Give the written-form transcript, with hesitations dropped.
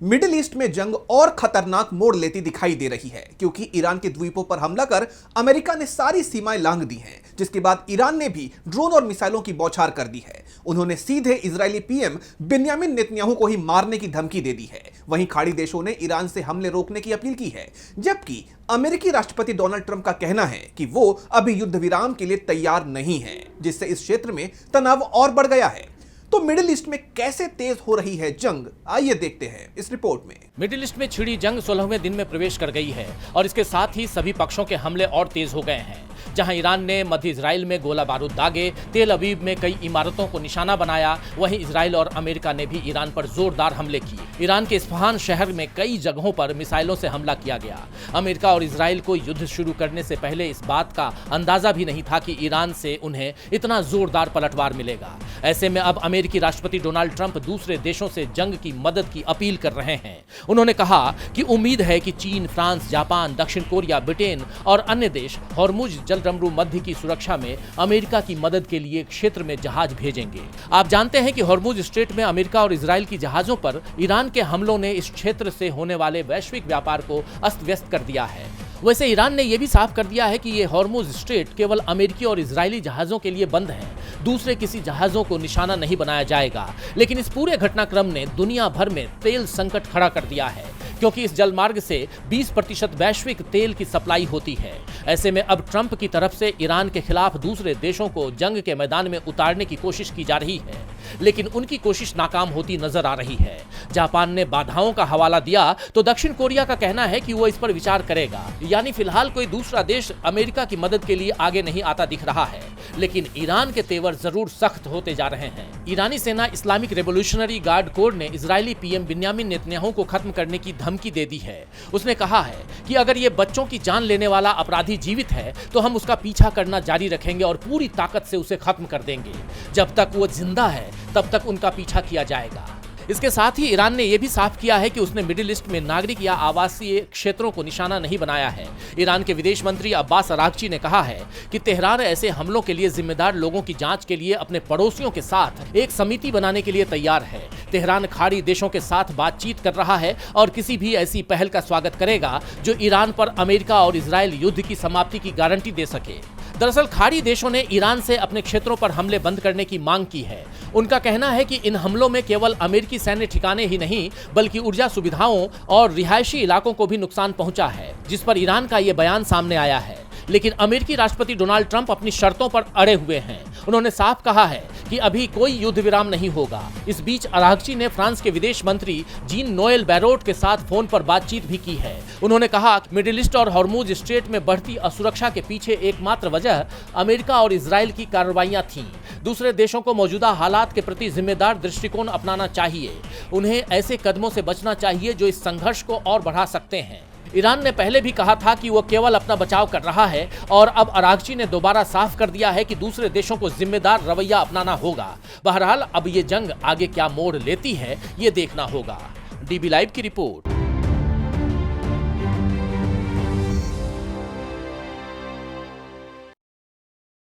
Middle east में जंग और खतरनाक मोड़ लेती दिखाई दे रही है क्योंकि ईरान के द्वीपों पर हमला कर अमेरिका ने सारी सीमाएं लांघ दी हैं, जिसके बाद ईरान ने भी ड्रोन और मिसाइलों की बौछार कर दी है। उन्होंने सीधे इजरायली पीएम बिन्यामिन नेतन्याहू को ही मारने की धमकी दे दी है। वहीं खाड़ी देशों ने ईरान से हमले रोकने की अपील की है, जबकि अमेरिकी राष्ट्रपति डोनाल्ड ट्रंप का कहना है कि वो अभी युद्ध विराम के लिए तैयार नहीं है, जिससे इस क्षेत्र में तनाव और बढ़ गया है। तो मिडिल ईस्ट में कैसे तेज हो रही है जंग, आइए देखते हैं इस रिपोर्ट में। मिडिल ईस्ट में छिड़ी जंग 16वें दिन में प्रवेश कर गई है और इसके साथ ही सभी पक्षों के हमले और तेज हो गए हैं। जहां ईरान ने मध्य इजराइल में गोला बारूद दागे, तेल अवीव में कई इमारतों को निशाना बनाया, वहीं इजराइल और अमेरिका ने भी ईरान पर जोरदार हमले किए। ईरान के इस्फहान शहर में कई जगहों पर मिसाइलों से हमला किया गया। अमेरिका और इजराइल को युद्ध शुरू करने से पहले इस बात का अंदाजा भी नहीं था कि ईरान से उन्हें इतना जोरदार पलटवार मिलेगा। ऐसे में अब अमेरिकी राष्ट्रपति डोनाल्ड ट्रंप दूसरे देशों से जंग की मदद की अपील कर रहे हैं। उन्होंने कहा कि उम्मीद है कि चीन, फ्रांस, जापान, दक्षिण कोरिया, ब्रिटेन और अन्य देश हॉर्मुज जलडमरू मध्य की सुरक्षा में अमेरिका की मदद के लिए क्षेत्र में जहाज भेजेंगे। आप जानते हैं कि हॉर्मुज स्ट्रेट में अमेरिका और इजराइल की जहाजों पर ईरान के हमलों ने इस क्षेत्र से होने वाले वैश्विक व्यापार को अस्त व्यस्त कर दिया है। वैसे ईरान ने यह भी साफ कर दिया है कि ये हॉर्मुज स्ट्रेट केवल अमेरिकी और इजरायली जहाजों के लिए बंद है, दूसरे किसी जहाजों को निशाना नहीं बनाया जाएगा। लेकिन इस पूरे घटनाक्रम ने दुनिया भर में तेल संकट खड़ा कर दिया है, क्योंकि इस जलमार्ग से 20% वैश्विक तेल की सप्लाई होती है। ऐसे में अब ट्रंप की तरफ से ईरान के खिलाफ दूसरे देशों को जंग के मैदान में उतारने की कोशिश की जा रही है, लेकिन उनकी कोशिश नाकाम होती नजर आ रही है। जापान ने बाधाओं का हवाला दिया तो दक्षिण कोरिया का कहना है कि वो इस पर विचार करेगा। यानी फिलहाल कोई दूसरा देश अमेरिका की मदद के लिए आगे नहीं आता दिख रहा है, लेकिन ईरान के तेवर जरूर सख्त होते जा रहे हैं। ईरानी सेना इस्लामिक रेवोल्यूशनरी गार्ड कोर ने इजरायली पीएम बिन्यामिन नेतन्याहू को खत्म करने की धमकी दे दी है। उसने कहा है कि अगर ये बच्चों की जान लेने वाला अपराधी जीवित है तो हम उसका पीछा करना जारी रखेंगे और पूरी ताकत से उसे खत्म कर देंगे। जब तक वो जिंदा है तब तक उनका पीछा किया जाएगा। इसके साथ ही ईरान ने यह भी साफ किया है कि उसने मिडिल ईस्ट में नागरिक या आवासीय क्षेत्रों को निशाना नहीं बनाया है। ईरान के विदेश मंत्री अब्बास अरागची ने कहा है कि तेहरान ऐसे हमलों के लिए जिम्मेदार लोगों की जांच के लिए अपने पड़ोसियों के साथ एक समिति बनाने के लिए तैयार है। तेहरान खाड़ी देशों के साथ बातचीत कर रहा है और किसी भी ऐसी पहल का स्वागत करेगा जो ईरान पर अमेरिका और इजराइल युद्ध की समाप्ति की गारंटी दे सके। दरअसल खाड़ी देशों ने ईरान से अपने क्षेत्रों पर हमले बंद करने की मांग की है। उनका कहना है कि इन हमलों में केवल अमेरिकी सैन्य ठिकाने ही नहीं बल्कि ऊर्जा सुविधाओं और रिहायशी इलाकों को भी नुकसान पहुंचा है, जिस पर ईरान का यह बयान सामने आया है। लेकिन अमेरिकी राष्ट्रपति डोनाल्ड ट्रंप अपनी शर्तों पर अड़े हुए हैं। उन्होंने साफ कहा है कि अभी कोई युद्ध विराम नहीं होगा। इस बीच अरागची ने फ्रांस के विदेश मंत्री जीन नोएल बैरोट के साथ फोन पर बातचीत भी की है। उन्होंने कहा कि मिडिल ईस्ट और हॉर्मुज स्ट्रेट में बढ़ती असुरक्षा के पीछे एकमात्र वजह अमेरिका और इजराइल की कार्रवाइयां थीं। दूसरे देशों को मौजूदा हालात के प्रति जिम्मेदार दृष्टिकोण अपनाना चाहिए। उन्हें ऐसे कदमों से बचना चाहिए जो इस संघर्ष को और बढ़ा सकते हैं। ईरान ने पहले भी कहा था कि वो केवल अपना बचाव कर रहा है और अब अरागची ने दोबारा साफ कर दिया है कि दूसरे देशों को जिम्मेदार रवैया अपनाना होगा। बहरहाल अब ये जंग आगे क्या मोड़ लेती है ये देखना होगा। डीबी लाइव की रिपोर्ट।